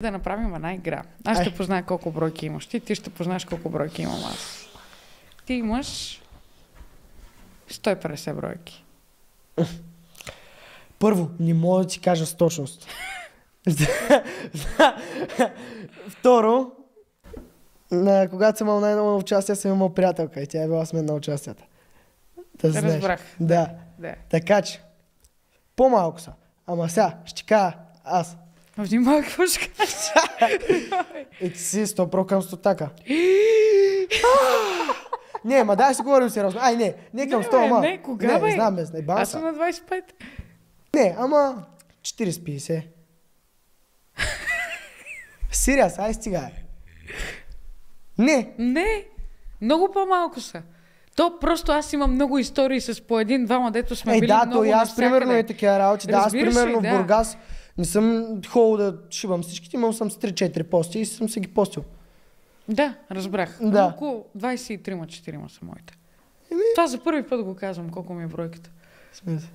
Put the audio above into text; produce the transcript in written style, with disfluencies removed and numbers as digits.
Да направим една игра. Аз ще позная колко бройки имаш ти ще познаеш колко бройки имам аз. Ти имаш 150 бройки. Първо, не мога да ти кажа с точност. Второ, когато съм имал най-много участие, съм имал приятелка и тя е била с мен на участията. Да знаеш. Разбрах. Да. Така че, по-малко са. Ама сега, ще кажа аз. Внимавай, какво ще кажеш? И ти си 100% към стотака. Не, ма дай се говорим сериозно. Ай, не към 100, ама. Не, кога бе? Не, знам, не бава. Аз съм на 25. Не, ама 40-50. Сириас, ай стига. Не, много по-малко са. То просто аз имам много истории с по един-двама, дето сме били много то и аз примерно е такива работи. Да, аз примерно в Бургас не съм ходил да шибам всичките, имал съм с 3-4 пости и съм се ги постил. Да, разбрах. Да. Около 23-4 са моите. Това за първи път го казвам, колко ми е бройката. Смисъл.